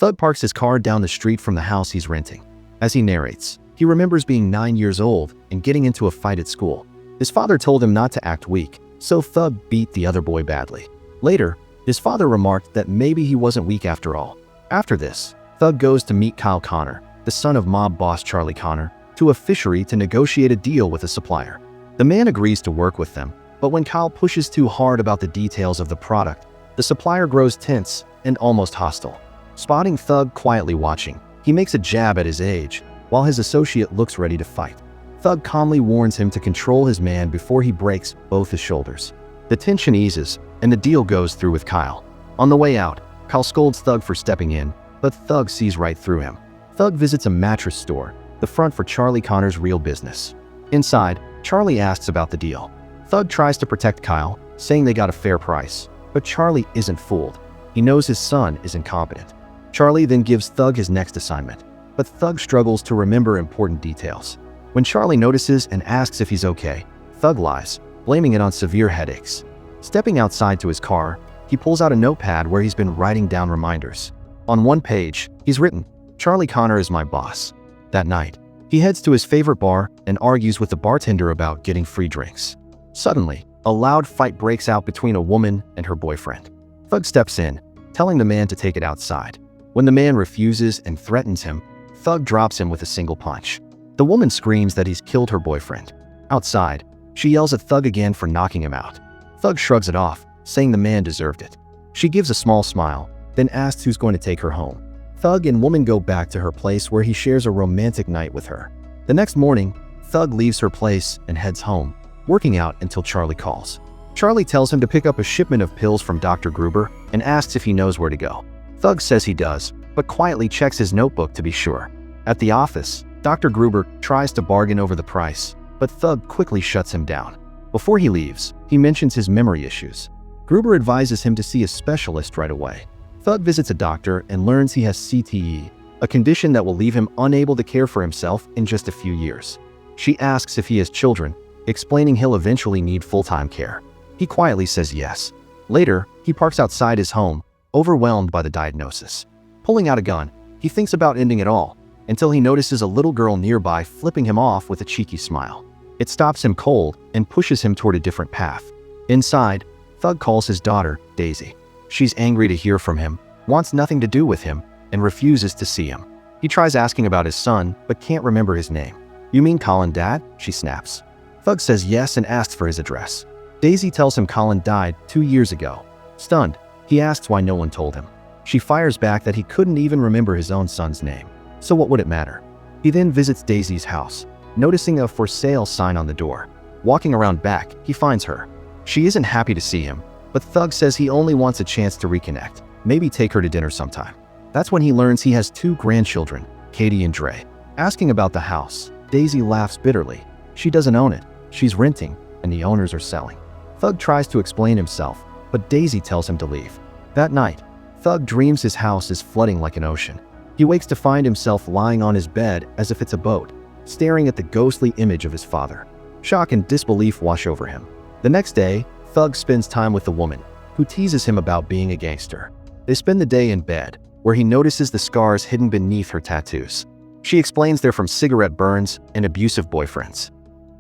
Thug parks his car down the street from the house he's renting. As he narrates, he remembers being 9 years old and getting into a fight at school. His father told him not to act weak, so Thug beat the other boy badly. Later, his father remarked that maybe he wasn't weak after all. After this, Thug goes to meet Kyle Connor, the son of mob boss Charlie Connor, to a fishery to negotiate a deal with a supplier. The man agrees to work with them, but when Kyle pushes too hard about the details of the product, the supplier grows tense and almost hostile. Spotting Thug quietly watching, he makes a jab at his age, while his associate looks ready to fight. Thug calmly warns him to control his man before he breaks both his shoulders. The tension eases, and the deal goes through with Kyle. On the way out, Kyle scolds Thug for stepping in, but Thug sees right through him. Thug visits a mattress store, the front for Charlie Connor's real business. Inside, Charlie asks about the deal. Thug tries to protect Kyle, saying they got a fair price, but Charlie isn't fooled. He knows his son is incompetent. Charlie then gives Thug his next assignment, but Thug struggles to remember important details. When Charlie notices and asks if he's okay, Thug lies, blaming it on severe headaches. Stepping outside to his car, he pulls out a notepad where he's been writing down reminders. On one page, he's written, "Charlie Connor is my boss." That night, he heads to his favorite bar and argues with the bartender about getting free drinks. Suddenly, a loud fight breaks out between a woman and her boyfriend. Thug steps in, telling the man to take it outside. When the man refuses and threatens him, Thug drops him with a single punch. The woman screams that he's killed her boyfriend. Outside, she yells at Thug again for knocking him out. Thug shrugs it off, saying the man deserved it. She gives a small smile, then asks who's going to take her home. Thug and woman go back to her place where he shares a romantic night with her. The next morning, Thug leaves her place and heads home, working out until Charlie calls. Charlie tells him to pick up a shipment of pills from Dr. Gruber and asks if he knows where to go. Thug says he does, but quietly checks his notebook to be sure. At the office, Dr. Gruber tries to bargain over the price, but Thug quickly shuts him down. Before he leaves, he mentions his memory issues. Gruber advises him to see a specialist right away. Thug visits a doctor and learns he has CTE, a condition that will leave him unable to care for himself in just a few years. She asks if he has children, explaining he'll eventually need full-time care. He quietly says yes. Later, he parks outside his home, overwhelmed by the diagnosis. Pulling out a gun, he thinks about ending it all, until he notices a little girl nearby flipping him off with a cheeky smile. It stops him cold and pushes him toward a different path. Inside, Thug calls his daughter, Daisy. She's angry to hear from him, wants nothing to do with him, and refuses to see him. He tries asking about his son, but can't remember his name. "You mean Colin, Dad?" she snaps. Thug says yes and asks for his address. Daisy tells him Colin died 2 years ago. Stunned, he asks why no one told him. She fires back that he couldn't even remember his own son's name. So what would it matter? He then visits Daisy's house, noticing a for sale sign on the door. Walking around back, he finds her. She isn't happy to see him, but Thug says he only wants a chance to reconnect, maybe take her to dinner sometime. That's when he learns he has 2 grandchildren, Katie and Dre. Asking about the house, Daisy laughs bitterly. She doesn't own it, she's renting, and the owners are selling. Thug tries to explain himself, but Daisy tells him to leave. That night, Thug dreams his house is flooding like an ocean. He wakes to find himself lying on his bed as if it's a boat, staring at the ghostly image of his father. Shock and disbelief wash over him. The next day, Thug spends time with the woman, who teases him about being a gangster. They spend the day in bed, where he notices the scars hidden beneath her tattoos. She explains they're from cigarette burns and abusive boyfriends.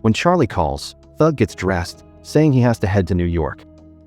When Charlie calls, Thug gets dressed, saying he has to head to New York.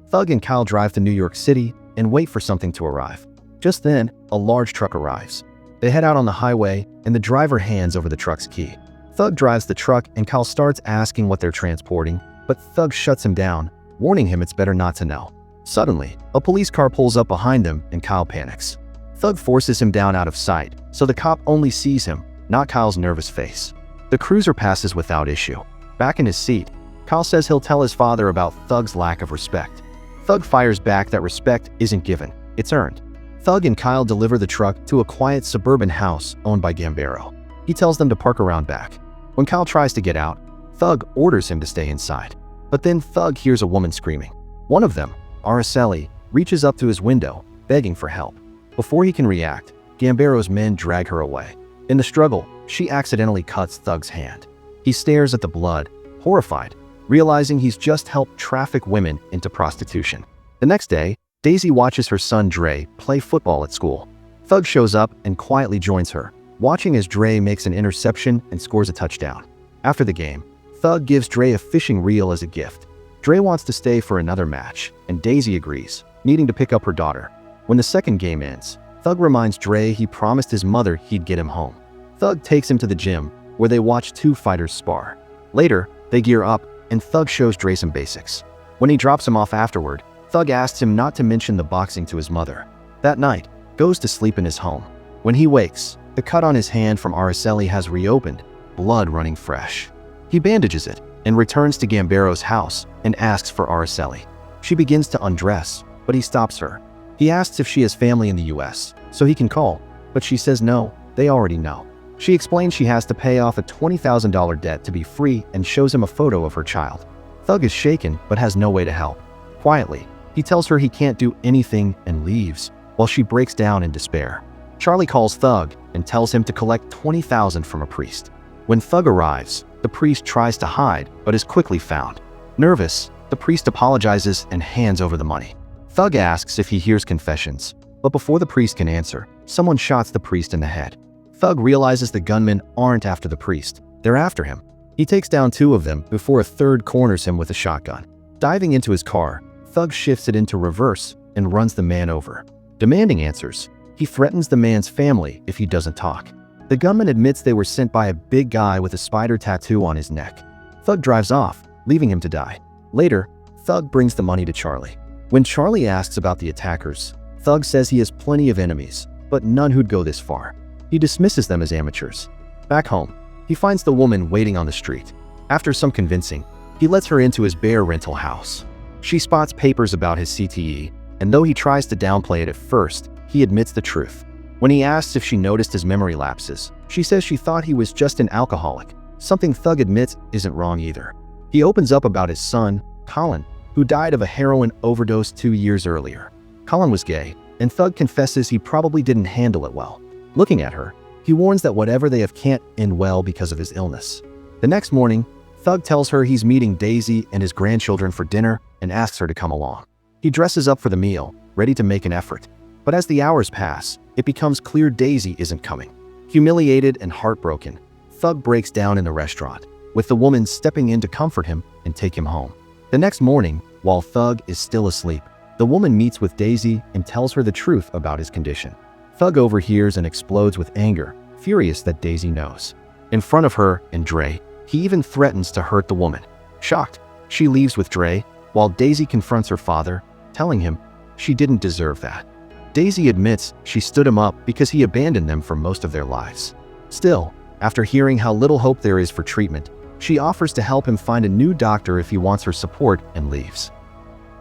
Thug and Kyle drive to New York City and wait for something to arrive. Just then, a large truck arrives. They head out on the highway, and the driver hands over the truck's key. Thug drives the truck, and Kyle starts asking what they're transporting, but Thug shuts him down, warning him it's better not to know. Suddenly, a police car pulls up behind them, and Kyle panics. Thug forces him down out of sight, so the cop only sees him, not Kyle's nervous face. The cruiser passes without issue. Back in his seat, Kyle says he'll tell his father about Thug's lack of respect. Thug fires back that respect isn't given, it's earned. Thug and Kyle deliver the truck to a quiet suburban house owned by Gambaro. He tells them to park around back. When Kyle tries to get out, Thug orders him to stay inside. But then Thug hears a woman screaming. One of them, Araceli, reaches up to his window, begging for help. Before he can react, Gambaro's men drag her away. In the struggle, she accidentally cuts Thug's hand. He stares at the blood, horrified, realizing he's just helped traffic women into prostitution. The next day, Daisy watches her son Dre play football at school. Thug shows up and quietly joins her, watching as Dre makes an interception and scores a touchdown. After the game, Thug gives Dre a fishing reel as a gift. Dre wants to stay for another match, and Daisy agrees, needing to pick up her daughter. When the second game ends, Thug reminds Dre he promised his mother he'd get him home. Thug takes him to the gym, where they watch two fighters spar. Later, they gear up, and Thug shows Dre some basics. When he drops him off afterward, Thug asks him not to mention the boxing to his mother. That night, goes to sleep in his home. When he wakes, the cut on his hand from Araceli has reopened, blood running fresh. He bandages it and returns to Gambero's house and asks for Araceli. She begins to undress, but he stops her. He asks if she has family in the US, so he can call, but she says no, they already know. She explains she has to pay off a $20,000 debt to be free and shows him a photo of her child. Thug is shaken but has no way to help. Quietly, he tells her he can't do anything and leaves, while she breaks down in despair. Charlie calls Thug and tells him to collect $20,000 from a priest. When Thug arrives, the priest tries to hide but is quickly found. Nervous, the priest apologizes and hands over the money. Thug asks if he hears confessions, but before the priest can answer, someone shots the priest in the head. Thug realizes the gunmen aren't after the priest, they're after him. He takes down two of them before a third corners him with a shotgun. Diving into his car, Thug shifts it into reverse and runs the man over. Demanding answers, he threatens the man's family if he doesn't talk. The gunman admits they were sent by a big guy with a spider tattoo on his neck. Thug drives off, leaving him to die. Later, Thug brings the money to Charlie. When Charlie asks about the attackers, Thug says he has plenty of enemies, but none who'd go this far. He dismisses them as amateurs. Back home, he finds the woman waiting on the street. After some convincing, he lets her into his bare rental house. She spots papers about his CTE, and though he tries to downplay it at first, he admits the truth. When he asks if she noticed his memory lapses, she says she thought he was just an alcoholic, something Thug admits isn't wrong either. He opens up about his son, Colin, who died of a heroin overdose 2 years earlier. Colin was gay, and Thug confesses he probably didn't handle it well. Looking at her, he warns that whatever they have can't end well because of his illness. The next morning, Thug tells her he's meeting Daisy and his grandchildren for dinner and asks her to come along. He dresses up for the meal, ready to make an effort. But as the hours pass, it becomes clear Daisy isn't coming. Humiliated and heartbroken, Thug breaks down in the restaurant, with the woman stepping in to comfort him and take him home. The next morning, while Thug is still asleep, the woman meets with Daisy and tells her the truth about his condition. Thug overhears and explodes with anger, furious that Daisy knows. In front of her and Dre, he even threatens to hurt the woman. Shocked, she leaves with Dre, while Daisy confronts her father, telling him she didn't deserve that. Daisy admits she stood him up because he abandoned them for most of their lives. Still, after hearing how little hope there is for treatment, she offers to help him find a new doctor if he wants her support and leaves.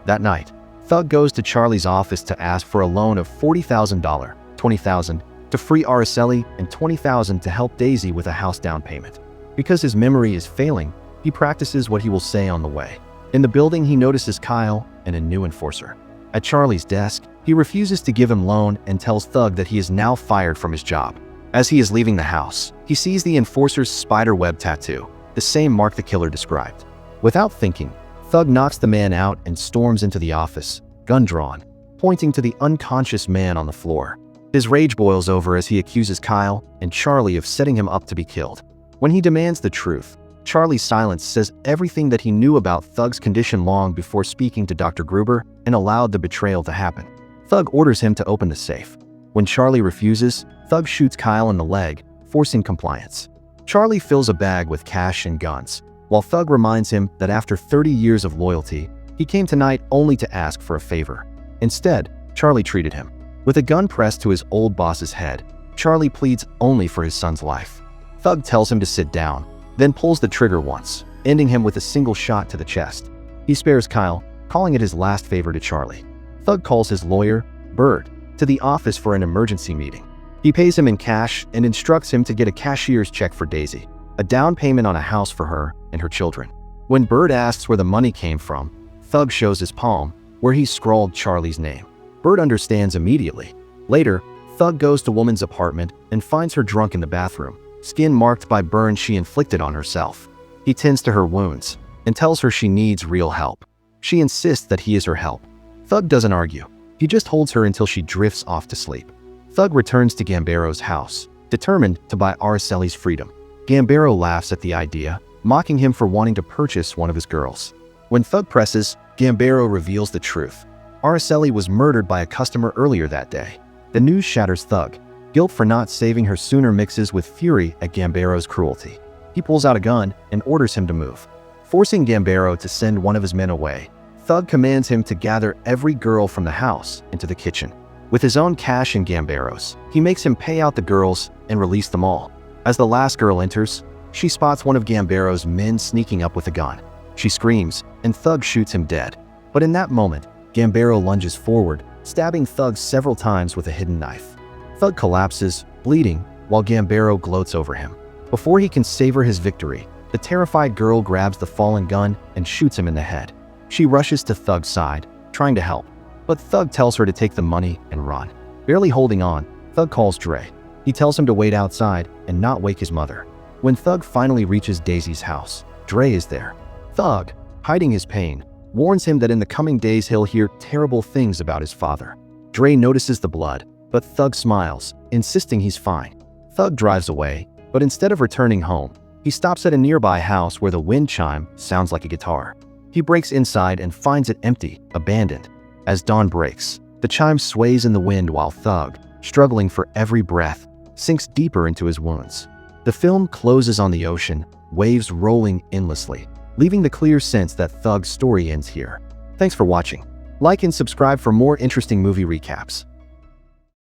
That night, Thug goes to Charlie's office to ask for a loan of $40,000, $20,000 to free Araceli and $20,000 to help Daisy with a house down payment. Because his memory is failing, he practices what he will say on the way. In the building, he notices Kyle and a new enforcer. At Charlie's desk, he refuses to give him loan and tells Thug that he is now fired from his job. As he is leaving the house, he sees the enforcer's spiderweb tattoo, the same mark the killer described. Without thinking, Thug knocks the man out and storms into the office, gun drawn, pointing to the unconscious man on the floor. His rage boils over as he accuses Kyle and Charlie of setting him up to be killed. When he demands the truth, Charlie's silence says everything that he knew about Thug's condition long before speaking to Dr. Gruber and allowed the betrayal to happen. Thug orders him to open the safe. When Charlie refuses, Thug shoots Kyle in the leg, forcing compliance. Charlie fills a bag with cash and guns, while Thug reminds him that after 30 years of loyalty, he came tonight only to ask for a favor. Instead, Charlie treated him. With a gun pressed to his old boss's head, Charlie pleads only for his son's life. Thug tells him to sit down, then pulls the trigger once, ending him with a single shot to the chest. He spares Kyle, calling it his last favor to Charlie. Thug calls his lawyer, Bird, to the office for an emergency meeting. He pays him in cash and instructs him to get a cashier's check for Daisy, a down payment on a house for her and her children. When Bird asks where the money came from, Thug shows his palm, where he scrawled Charlie's name. Bird understands immediately. Later, Thug goes to woman's apartment and finds her drunk in the bathroom, skin marked by burns she inflicted on herself. He tends to her wounds and tells her she needs real help. She insists that he is her help. Thug doesn't argue. He just holds her until she drifts off to sleep. Thug returns to Gambero's house, determined to buy Araceli's freedom. Gambero laughs at the idea, mocking him for wanting to purchase one of his girls. When Thug presses, Gambero reveals the truth. Araceli was murdered by a customer earlier that day. The news shatters Thug. Guilt for not saving her sooner mixes with fury at Gambero's cruelty. He pulls out a gun and orders him to move. Forcing Gambero to send one of his men away, Thug commands him to gather every girl from the house into the kitchen. With his own cash and Gambero's, he makes him pay out the girls and release them all. As the last girl enters, she spots one of Gambero's men sneaking up with a gun. She screams, and Thug shoots him dead. But in that moment, Gambero lunges forward, stabbing Thug several times with a hidden knife. Thug collapses, bleeding, while Gambero gloats over him. Before he can savor his victory, the terrified girl grabs the fallen gun and shoots him in the head. She rushes to Thug's side, trying to help, but Thug tells her to take the money and run. Barely holding on, Thug calls Dre. He tells him to wait outside and not wake his mother. When Thug finally reaches Daisy's house, Dre is there. Thug, hiding his pain, warns him that in the coming days he'll hear terrible things about his father. Dre notices the blood, but Thug smiles, insisting he's fine. Thug drives away, but instead of returning home, he stops at a nearby house where the wind chime sounds like a guitar. He breaks inside and finds it empty, abandoned. As dawn breaks, the chime sways in the wind while Thug, struggling for every breath, sinks deeper into his wounds. The film closes on the ocean, waves rolling endlessly, leaving the clear sense that Thug's story ends here. Thanks for watching. Like and subscribe for more interesting movie recaps.